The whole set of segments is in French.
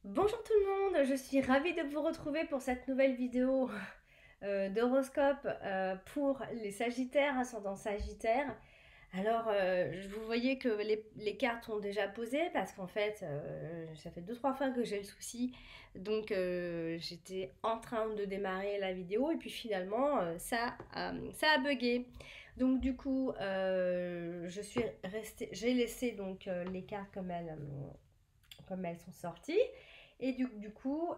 Bonjour tout le monde, je suis ravie de vous retrouver pour cette nouvelle vidéo d'horoscope pour les Sagittaires, ascendant Sagittaire. Alors, vous voyez que les cartes ont déjà posé parce qu'en fait, ça fait deux trois fois que j'ai le souci. Donc, j'étais en train de démarrer la vidéo et puis finalement, ça a bugué. Donc, du coup, j'ai laissé donc les cartes comme elles sont sorties. Et du coup,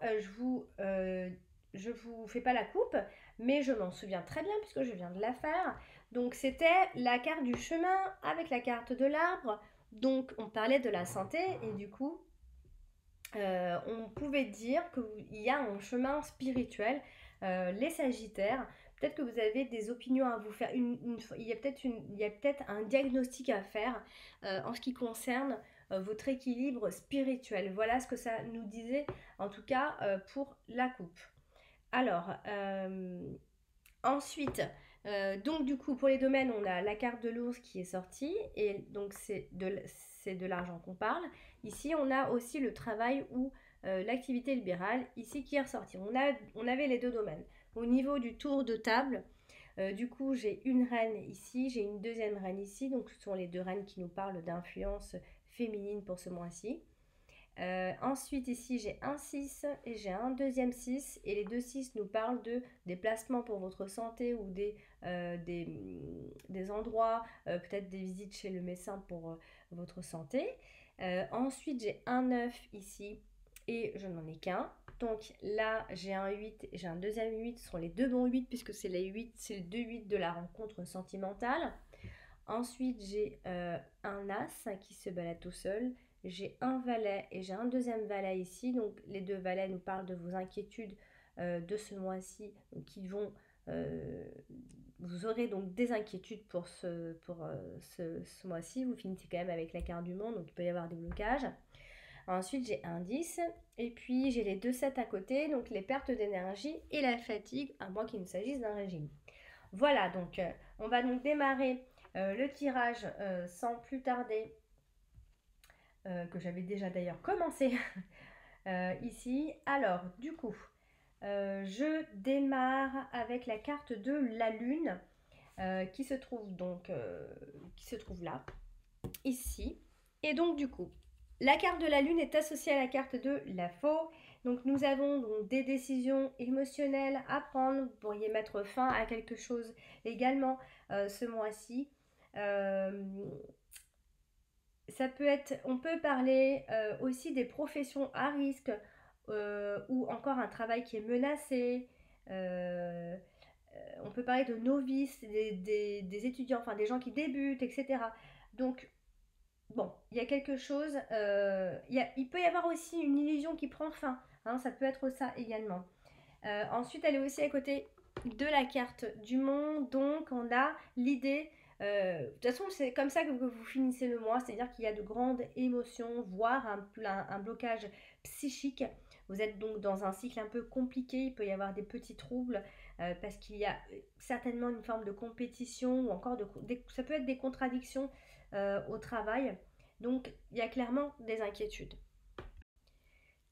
je vous fais pas la coupe, mais je m'en souviens très bien puisque je viens de la faire. Donc c'était la carte du chemin avec la carte de l'arbre. Donc on parlait de la santé et du coup on pouvait dire qu'il y a un chemin spirituel, les Sagittaires. Peut-être que vous avez des opinions à vous faire. Il y a peut-être un diagnostic à faire en ce qui concerne votre équilibre spirituel. Voilà ce que ça nous disait, en tout cas pour la coupe. Alors, ensuite, donc du coup, pour les domaines, on a la carte de l'ours qui est sortie, et donc c'est de l'argent qu'on parle. Ici, on a aussi le travail ou l'activité libérale, ici qui est ressorti. On avait les deux domaines. Au niveau du tour de table, du coup, j'ai une reine ici, j'ai une deuxième reine ici, donc ce sont les deux reines qui nous parlent d'influence féminine pour ce mois-ci. Ensuite, ici, j'ai un 6 et j'ai un deuxième 6. Et les deux 6 nous parlent de déplacements pour votre santé ou des endroits, peut-être des visites chez le médecin pour votre santé. Ensuite, j'ai un 9 ici et je n'en ai qu'un. Donc là, j'ai un 8 et j'ai un deuxième 8. Ce sont les deux bons 8 puisque c'est le 2 8 de la rencontre sentimentale. Ensuite, j'ai un as qui se balade tout seul. J'ai un valet et j'ai un deuxième valet ici. Donc, les deux valets nous parlent de vos inquiétudes de ce mois-ci qui vont. euh, vous aurez donc des inquiétudes pour ce mois-ci. Vous finissez quand même avec la carte du monde, donc il peut y avoir des blocages. Ensuite, j'ai un 10 et puis j'ai les deux 7 à côté, donc les pertes d'énergie et la fatigue, à moins qu'il ne s'agisse d'un régime. Voilà, donc on va donc démarrer le tirage sans plus tarder, que j'avais déjà d'ailleurs commencé ici. Alors, du coup, je démarre avec la carte de la lune qui se trouve qui se trouve là, ici. Et donc, du coup, la carte de la lune est associée à la carte de la faux. Donc, nous avons donc des décisions émotionnelles à prendre. Vous pourriez mettre fin à quelque chose également ce mois-ci. Euh, on peut parler aussi des professions à risque ou encore un travail qui est menacé. Euh, on peut parler de novices, des étudiants, enfin des gens qui débutent, etc. Donc, bon, il y a quelque chose, il peut y avoir aussi une illusion qui prend fin, hein, ça peut être ça également. Ensuite, elle est aussi à côté de la carte du monde, donc on a l'idée, de toute façon c'est comme ça que vous finissez le mois, c'est-à-dire qu'il y a de grandes émotions, voire un blocage psychique. Vous êtes donc dans un cycle un peu compliqué, il peut y avoir des petits troubles parce qu'il y a certainement une forme de compétition ou encore ça peut être des contradictions au travail. Donc il y a clairement des inquiétudes.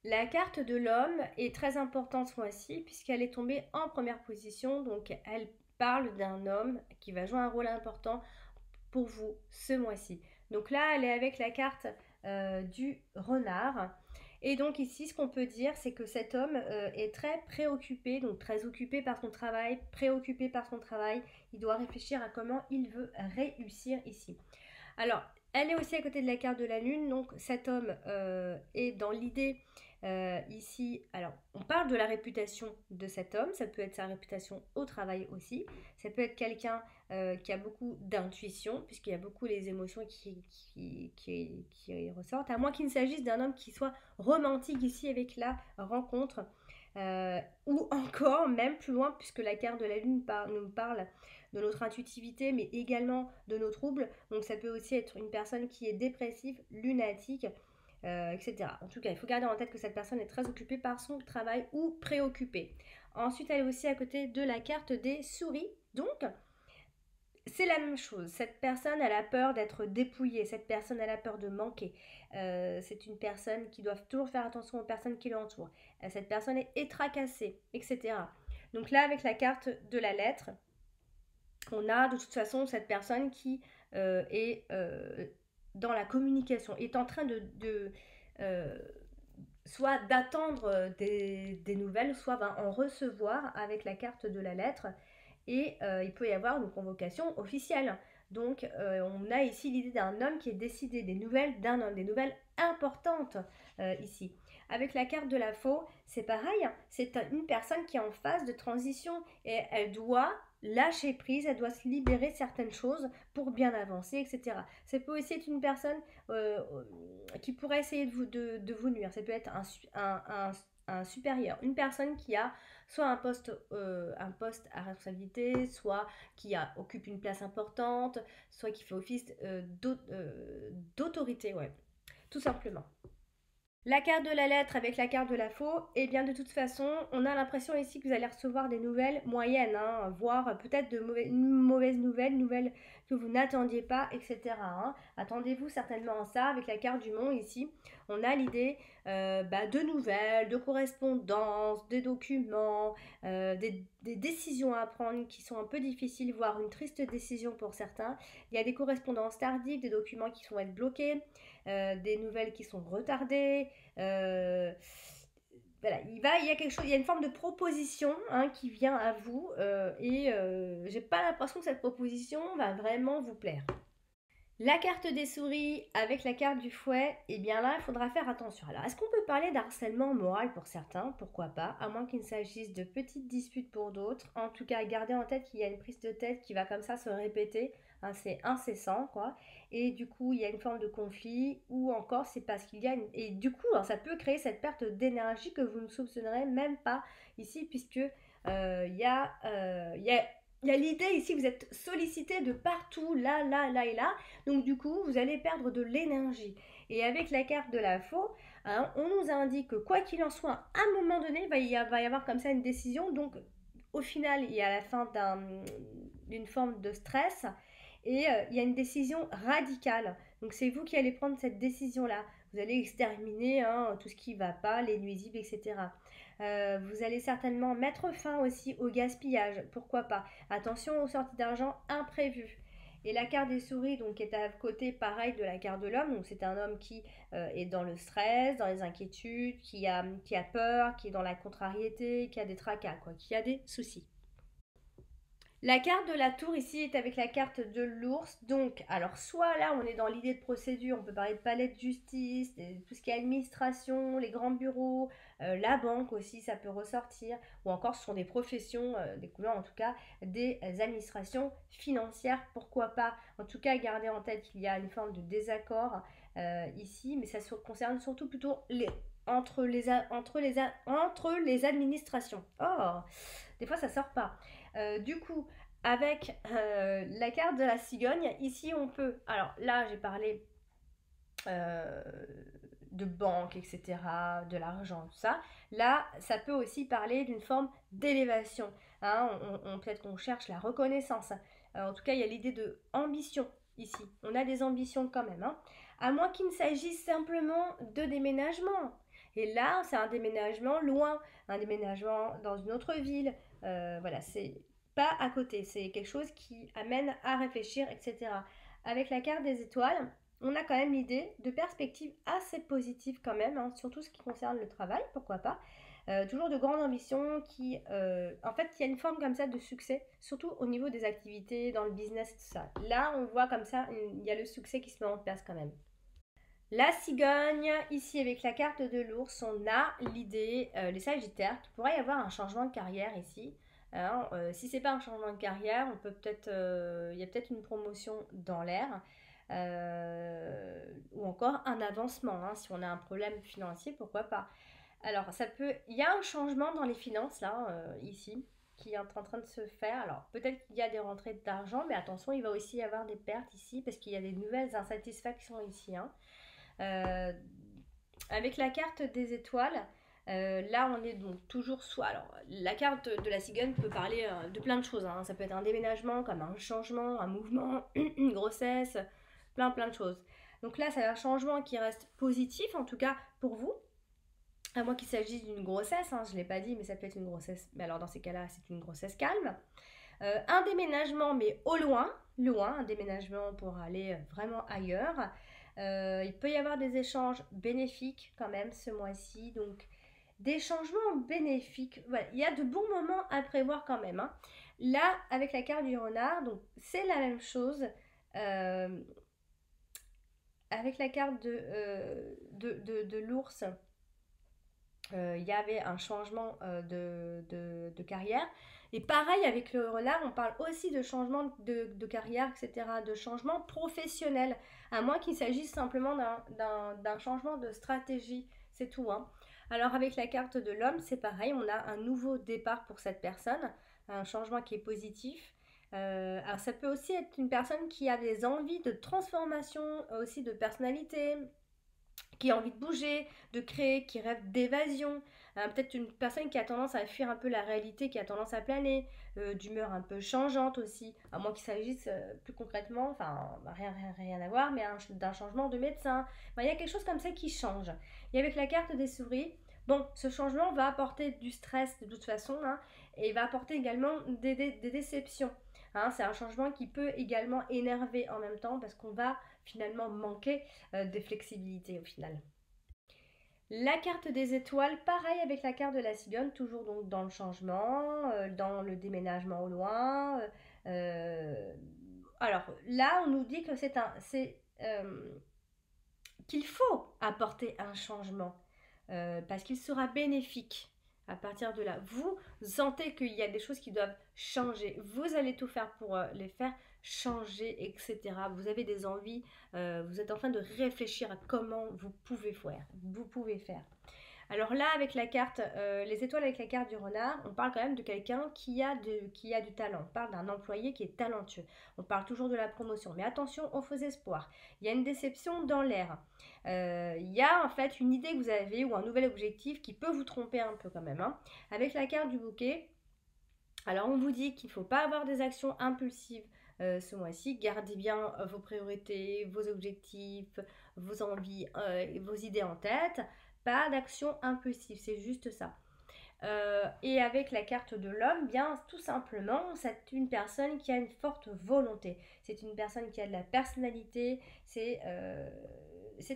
La carte de l'homme est très importante ce mois-ci puisqu'elle est tombée en première position. Donc elle parle d'un homme qui va jouer un rôle important pour vous ce mois-ci. Donc là, elle est avec la carte du renard. Et donc ici, ce qu'on peut dire, c'est que cet homme est très préoccupé, donc très occupé par son travail, préoccupé par son travail. Il doit réfléchir à comment il veut réussir ici. Alors, elle est aussi à côté de la carte de la lune, donc cet homme est dans l'idée ici. Alors, on parle de la réputation de cet homme, ça peut être sa réputation au travail aussi, ça peut être quelqu'un qui a beaucoup d'intuition, puisqu'il y a beaucoup les émotions qui ressortent, à moins qu'il ne s'agisse d'un homme qui soit romantique ici avec la rencontre. Ou encore, même plus loin, puisque la carte de la lune nous parle de notre intuitivité, mais également de nos troubles. Donc ça peut aussi être une personne qui est dépressive, lunatique, etc. En tout cas, il faut garder en tête que cette personne est très occupée par son travail ou préoccupée. Ensuite, elle est aussi à côté de la carte des souris. Donc, c'est la même chose. Cette personne, elle a peur d'être dépouillée. Cette personne, elle a peur de manquer. C'est une personne qui doit toujours faire attention aux personnes qui l'entourent. Cette personne est tracassée, etc. Donc là, avec la carte de la lettre, on a de toute façon cette personne qui est dans la communication, est en train euh, soit d'attendre des nouvelles, soit va en recevoir avec la carte de la lettre. Et il peut y avoir une convocation officielle. Donc on a ici l'idée d'un homme qui est décidé, des nouvelles d'un homme, des nouvelles importantes ici. Avec la carte de la faux, c'est pareil, hein. C'est une personne qui est en phase de transition et elle doit lâcher prise, elle doit se libérer de certaines choses pour bien avancer, etc. Ça peut aussi être une personne qui pourrait essayer de vous nuire. Ça peut être un supérieur, une personne qui a soit un poste à responsabilité, soit qui occupe une place importante, soit qui fait office d'autorité, ouais, tout simplement. La carte de la lettre avec la carte de la faux, et bien de toute façon, on a l'impression ici que vous allez recevoir des nouvelles moyennes, hein, voire peut-être une mauvaise nouvelle, une nouvelle que vous n'attendiez pas, etc. Hein. Attendez-vous certainement à ça. Avec la carte du monde ici, on a l'idée de nouvelles, de correspondances, des documents, des décisions à prendre qui sont un peu difficiles, voire une triste décision pour certains. Il y a des correspondances tardives, des documents qui vont être bloqués, des nouvelles qui sont retardées. Voilà, il y a une forme de proposition hein, qui vient à vous et j'ai pas l'impression que cette proposition va vraiment vous plaire. La carte des souris avec la carte du fouet, et bien là, il faudra faire attention. Alors, est-ce qu'on peut parler d'harcèlement moral pour certains? Pourquoi pas, à moins qu'il ne s'agisse de petites disputes pour d'autres. En tout cas, gardez en tête qu'il y a une prise de tête qui va comme ça se répéter. Hein, c'est incessant, quoi. Et du coup, il y a une forme de conflit, ou encore c'est parce qu'il y a une... Et du coup, alors, ça peut créer cette perte d'énergie que vous ne soupçonnerez même pas ici, puisque il y a l'idée ici, vous êtes sollicité de partout, là, là, là et là. Donc du coup, vous allez perdre de l'énergie. Et avec la carte de la faux, hein, on nous indique que quoi qu'il en soit, à un moment donné, va y avoir comme ça une décision. Donc au final, il y a la fin d'une forme de stress et il y a une décision radicale. Donc c'est vous qui allez prendre cette décision-là. Vous allez exterminer hein, tout ce qui ne va pas, les nuisibles, etc. Vous allez certainement mettre fin aussi au gaspillage, pourquoi pas. Attention aux sorties d'argent imprévues. Et la carte des souris, donc, est à côté pareil de la carte de l'homme. Donc, c'est un homme qui est dans le stress, dans les inquiétudes, qui a peur, qui est dans la contrariété, qui a des tracas, quoi, qui a des soucis. La carte de la tour ici est avec la carte de l'ours. Donc, alors soit là on est dans l'idée de procédure, on peut parler de palais de justice, tout ce qui est administration, les grands bureaux, la banque aussi ça peut ressortir, ou encore ce sont des professions, des couleurs en tout cas, des administrations financières, pourquoi pas. En tout cas, gardez en tête qu'il y a une forme de désaccord ici, mais ça se concerne surtout plutôt entre les administrations. Oh, des fois ça sort pas. Du coup, avec la carte de la cigogne, ici on peut. Alors là, j'ai parlé euh, de banque, etc., de l'argent, tout ça. Là, ça peut aussi parler d'une forme d'élévation. Hein, peut-être qu'on cherche la reconnaissance. En tout cas, il y a l'idée de ambition ici. On a des ambitions quand même. Hein, à moins qu'il ne s'agisse simplement de déménagement. Et là, c'est un déménagement loin, un déménagement dans une autre ville. Voilà, c'est pas à côté. C'est quelque chose qui amène à réfléchir, etc. Avec la carte des étoiles, on a quand même l'idée de perspectives assez positives quand même, hein, surtout ce qui concerne le travail, pourquoi pas. Toujours de grandes ambitions en fait, il y a une forme comme ça de succès, surtout au niveau des activités, dans le business, tout ça. Là, on voit comme ça, il y a le succès qui se met en place quand même. La cigogne, ici avec la carte de l'ours, on a l'idée, les sagittaires, qu'il pourrait y avoir un changement de carrière ici. Hein, si c'est pas un changement de carrière, il y a peut-être une promotion dans l'air. Ou encore un avancement, hein, si on a un problème financier, pourquoi pas. Alors, il y a un changement dans les finances là, ici, qui est en train de se faire. Alors, peut-être qu'il y a des rentrées d'argent, mais attention, il va aussi y avoir des pertes ici, parce qu'il y a des nouvelles insatisfactions ici. Hein. Euh, avec la carte des étoiles, Là, on est donc toujours soit... Alors, la carte de la cigogne peut parler de plein de choses, hein. Ça peut être un déménagement, comme un changement, un mouvement, une grossesse, plein de choses. Donc là, c'est un changement qui reste positif, en tout cas pour vous. À moins qu'il s'agisse d'une grossesse, hein, je ne l'ai pas dit, mais ça peut être une grossesse. Mais alors dans ces cas-là, c'est une grossesse calme. Un déménagement, mais au loin, loin, un déménagement pour aller vraiment ailleurs. Il peut y avoir des échanges bénéfiques quand même ce mois-ci, donc des changements bénéfiques. Voilà, il y a de bons moments à prévoir quand même, hein. Là, avec la carte du renard, donc c'est la même chose. Euh, Avec la carte de l'ours, il y avait un changement de carrière. Et pareil avec le renard, on parle aussi de changement de carrière, etc., de changement professionnel, à moins qu'il s'agisse simplement d'un changement de stratégie, c'est tout, hein. Alors avec la carte de l'homme, c'est pareil, on a un nouveau départ pour cette personne, un changement qui est positif. Alors ça peut aussi être une personne qui a des envies de transformation, aussi de personnalité, qui a envie de bouger, de créer, qui rêve d'évasion. Peut-être une personne qui a tendance à fuir un peu la réalité, qui a tendance à planer, d'humeur un peu changeante aussi, à moins qu'il s'agisse plus concrètement, enfin rien à voir, mais d'un changement de médecin. Enfin, il y a quelque chose comme ça qui change. Et avec la carte des souris, bon, ce changement va apporter du stress de toute façon, hein, et va apporter également des déceptions. Hein, c'est un changement qui peut également énerver en même temps parce qu'on va finalement manquer de flexibilité au final. La carte des étoiles, pareil avec la carte de la cigogne, toujours donc dans le changement, dans le déménagement au loin. Euh, alors là, on nous dit que qu'il faut apporter un changement parce qu'il sera bénéfique. À partir de là, vous sentez qu'il y a des choses qui doivent changer. Vous allez tout faire pour les faire changer, etc. Vous avez des envies, vous êtes en train de réfléchir à comment vous pouvez faire. Vous pouvez faire. Alors là, avec la carte, les étoiles avec la carte du renard, on parle quand même de quelqu'un qui a du talent. On parle d'un employé qui est talentueux. On parle toujours de la promotion. Mais attention aux faux espoirs. Il y a une déception dans l'air. Il y a en fait une idée que vous avez ou un nouvel objectif qui peut vous tromper un peu quand même, hein. Avec la carte du bouquet, alors on vous dit qu'il ne faut pas avoir des actions impulsives ce mois-ci. Gardez bien vos priorités, vos objectifs, vos envies, vos idées en tête. Pas d'action impulsive, c'est juste ça. Et avec la carte de l'homme, bien tout simplement, c'est une personne qui a une forte volonté. C'est une personne qui a de la personnalité, c'est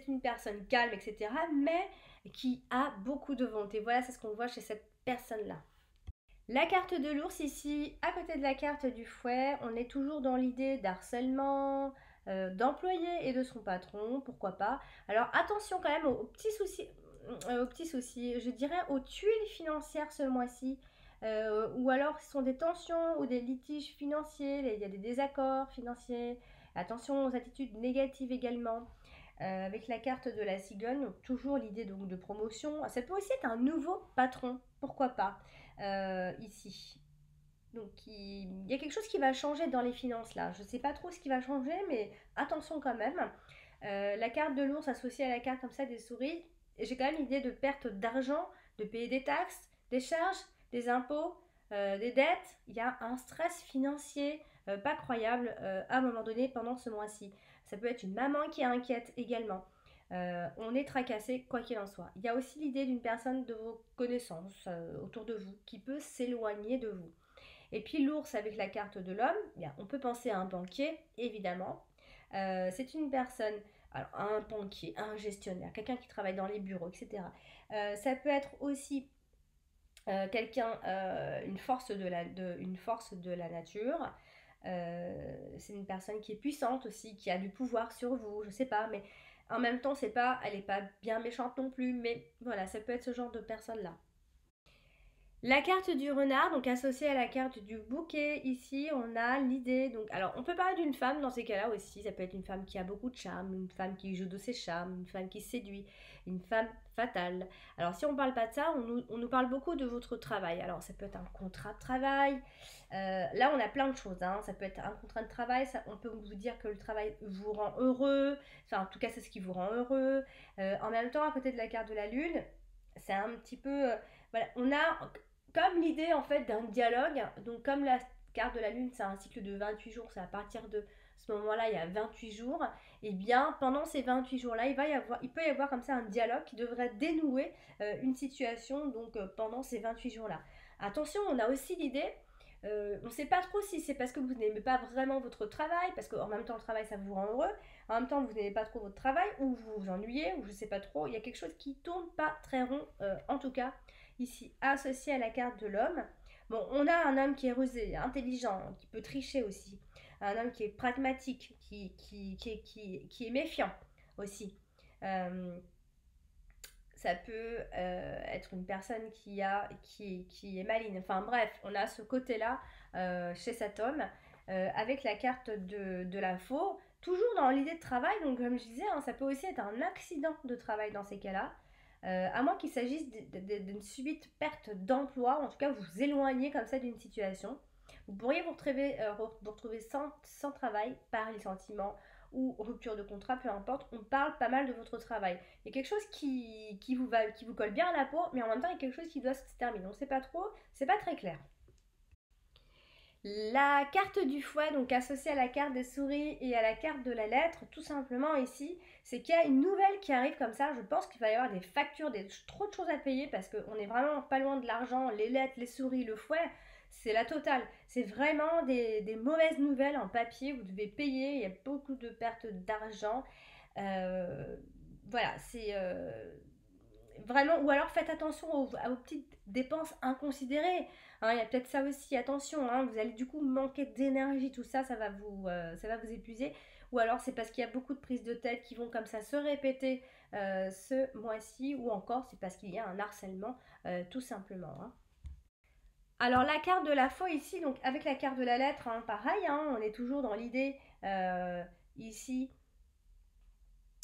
une personne calme, etc. Mais qui a beaucoup de volonté. Voilà, c'est ce qu'on voit chez cette personne-là. La carte de l'ours ici, à côté de la carte du fouet, on est toujours dans l'idée d'harcèlement, d'employé et de son patron, pourquoi pas. Alors attention quand même aux petits soucis, je dirais aux tuiles financières ce mois-ci, ou alors ce sont des tensions ou des litiges financiers, il y a des désaccords financiers. Attention aux attitudes négatives également. Avec la carte de la cigogne, toujours l'idée donc de promotion. Ça peut aussi être un nouveau patron, pourquoi pas, ici. Donc il y a quelque chose qui va changer dans les finances là. Je ne sais pas trop ce qui va changer, mais attention quand même. La carte de l'ours associée à la carte comme ça des souris, j'ai quand même l'idée de perte d'argent, de payer des taxes, des charges, des impôts, des dettes. Il y a un stress financier pas croyable à un moment donné pendant ce mois-ci. Ça peut être une maman qui est inquiète également. On est tracassé quoi qu'il en soit. Il y a aussi l'idée d'une personne de vos connaissances autour de vous qui peut s'éloigner de vous. Et puis l'ours avec la carte de l'homme, bien, on peut penser à un banquier, évidemment. C'est une personne, alors un banquier, un gestionnaire, quelqu'un qui travaille dans les bureaux, etc. Ça peut être aussi quelqu'un, une force de la nature. C'est une personne qui est puissante aussi, qui a du pouvoir sur vous, je sais pas, mais en même temps, elle est pas bien méchante non plus, mais voilà, ça peut être ce genre de personne-là. La carte du renard, donc associée à la carte du bouquet, ici on a l'idée, donc alors on peut parler d'une femme dans ces cas-là aussi, ça peut être une femme qui a beaucoup de charme, une femme qui joue de ses charmes, une femme qui séduit, une femme fatale. Alors si on parle pas de ça, on nous parle beaucoup de votre travail, alors ça peut être un contrat de travail, là on a plein de choses, hein. Ça peut être un contrat de travail, on peut vous dire que le travail vous rend heureux, enfin en tout cas c'est ce qui vous rend heureux. En même temps à côté de la carte de la lune, c'est un petit peu... voilà, on a comme l'idée en fait d'un dialogue, donc comme la carte de la lune, c'est un cycle de 28 jours, c'est à partir de ce moment-là, il y a 28 jours, et bien pendant ces 28 jours-là, il peut y avoir comme ça un dialogue qui devrait dénouer une situation donc pendant ces 28 jours-là. Attention, on a aussi l'idée on ne sait pas trop si c'est parce que vous n'aimez pas vraiment votre travail, parce qu'en même temps le travail ça vous rend heureux, en même temps vous n'aimez pas trop votre travail, ou vous vous ennuyez, ou je ne sais pas trop, il y a quelque chose qui tourne pas très rond, en tout cas ici associé à la carte de l'homme. Bon, on a un homme qui est rusé, intelligent, qui peut tricher aussi, un homme qui est pragmatique, qui est méfiant aussi. Euh, Ça peut être une personne qui est maligne. Enfin bref, on a ce côté-là chez cet homme avec la carte de la faux, toujours dans l'idée de travail. Donc comme je disais, hein, ça peut aussi être un accident de travail dans ces cas-là. À moins qu'il s'agisse d'une subite perte d'emploi, en tout cas vous vous éloignez comme ça d'une situation. Vous pourriez vous retrouver sans travail par licenciement ou rupture de contrat, peu importe. On parle pas mal de votre travail. Il y a quelque chose qui vous colle bien à la peau, mais en même temps, il y a quelque chose qui doit se terminer. On ne sait pas trop, c'est pas très clair. La carte du fouet, donc associée à la carte des souris et à la carte de la lettre, tout simplement ici, c'est qu'il y a une nouvelle qui arrive comme ça. Je pense qu'il va y avoir des factures, trop de choses à payer parce qu'on est vraiment pas loin de l'argent. Les lettres, les souris, le fouet, c'est la totale. C'est vraiment des mauvaises nouvelles en papier. Vous devez payer, il y a beaucoup de pertes d'argent. Euh, voilà, c'est vraiment, ou alors faites attention aux petites dépenses inconsidérées. Hein, il y a peut-être ça aussi, attention, hein, vous allez du coup manquer d'énergie, tout ça, ça va vous épuiser. Ou alors c'est parce qu'il y a beaucoup de prises de tête qui vont comme ça se répéter ce mois-ci, ou encore c'est parce qu'il y a un harcèlement, tout simplement. Hein. Alors la carte de la faux ici, donc avec la carte de la lettre, hein, pareil, hein, on est toujours dans l'idée ici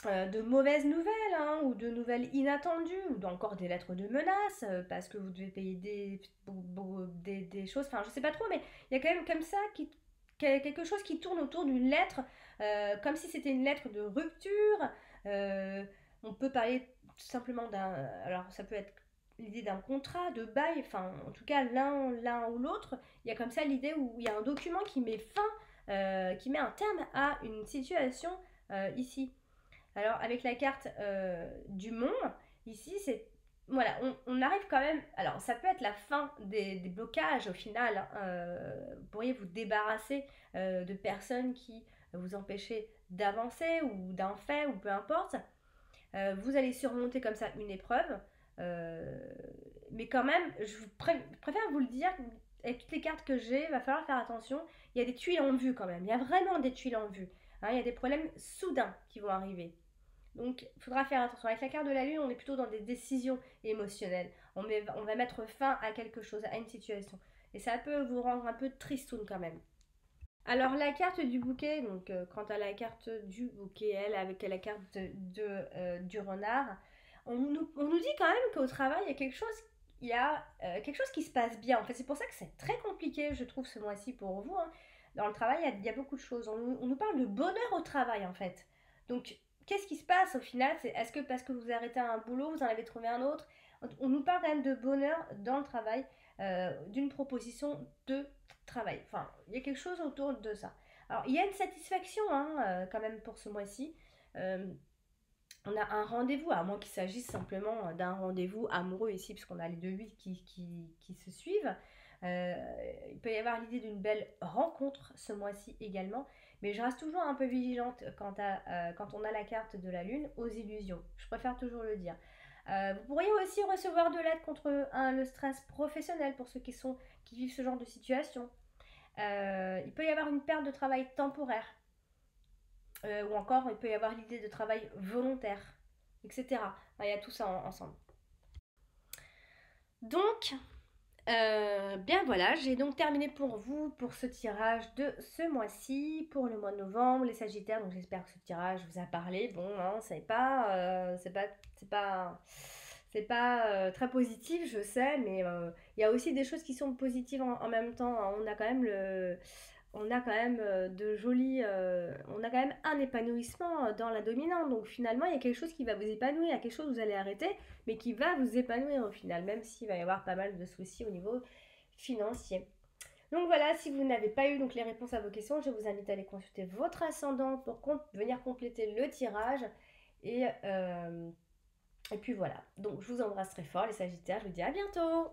de mauvaises nouvelles hein, ou de nouvelles inattendues ou encore des lettres de menaces parce que vous devez payer des choses, enfin je sais pas trop mais il y a quand même comme ça quelque chose qui tourne autour d'une lettre comme si c'était une lettre de rupture. Euh, on peut parler tout simplement alors ça peut être l'idée d'un contrat, de bail, enfin en tout cas l'un ou l'autre, il y a comme ça l'idée où il y a un document qui met fin, qui met un terme à une situation ici. Alors, avec la carte du monde, ici, c'est. Voilà, on arrive quand même. Alors, ça peut être la fin des blocages au final. Hein, vous pourriez vous débarrasser de personnes qui vous empêchaient d'avancer ou d'un fait ou peu importe. Vous allez surmonter comme ça une épreuve. Euh, mais quand même, préfère vous le dire, avec toutes les cartes que j'ai, il va falloir faire attention. Il y a des tuiles en vue quand même. Il y a vraiment des tuiles en vue. Hein, il y a des problèmes soudains qui vont arriver. Donc, il faudra faire attention. Avec la carte de la lune, on est plutôt dans des décisions émotionnelles. On va mettre fin à quelque chose, à une situation. Et ça peut vous rendre un peu tristoun quand même. Alors, la carte du bouquet, donc quant à la carte du bouquet, elle, avec la carte du renard, on nous dit quand même qu'au travail, il y a quelque chose qui se passe bien. En fait, c'est pour ça que c'est très compliqué, je trouve, ce mois-ci pour vous. Hein. Dans le travail, il y a beaucoup de choses. On nous parle de bonheur au travail, en fait. Donc, qu'est-ce qui se passe au final? Est-ce que parce que vous arrêtez un boulot, vous en avez trouvé un autre? On nous parle quand même de bonheur dans le travail, d'une proposition de travail. Enfin, il y a quelque chose autour de ça. Alors, il y a une satisfaction hein, quand même pour ce mois-ci. Euh, on a un rendez-vous, à moins qu'il s'agisse simplement d'un rendez-vous amoureux ici, puisqu'on a les deux huit qui se suivent. Il peut y avoir l'idée d'une belle rencontre ce mois-ci également, mais je reste toujours un peu vigilante quand on a la carte de la lune aux illusions. Je préfère toujours le dire. Vous pourriez aussi recevoir de l'aide contre le stress professionnel pour ceux qui vivent ce genre de situation. Il peut y avoir une perte de travail temporaire, ou encore il peut y avoir l'idée de travail volontaire, etc. Enfin, il y a tout ça ensemble. Donc, bien voilà, j'ai donc terminé pour vous pour ce tirage de ce mois-ci, pour le mois de novembre, les Sagittaires. Donc j'espère que ce tirage vous a parlé. Bon, hein, c'est pas très positif, je sais, mais il y a aussi des choses qui sont positives en même temps. Hein. On a quand même on a quand même on a quand même un épanouissement dans la dominante. Donc finalement, il y a quelque chose qui va vous épanouir, il y a quelque chose que vous allez arrêter, mais qui va vous épanouir au final, même s'il va y avoir pas mal de soucis au niveau financier. Donc voilà, si vous n'avez pas eu donc les réponses à vos questions, je vous invite à aller consulter votre ascendant pour venir compléter le tirage. Et, et puis voilà. Donc je vous embrasse très fort les Sagittaires, je vous dis à bientôt.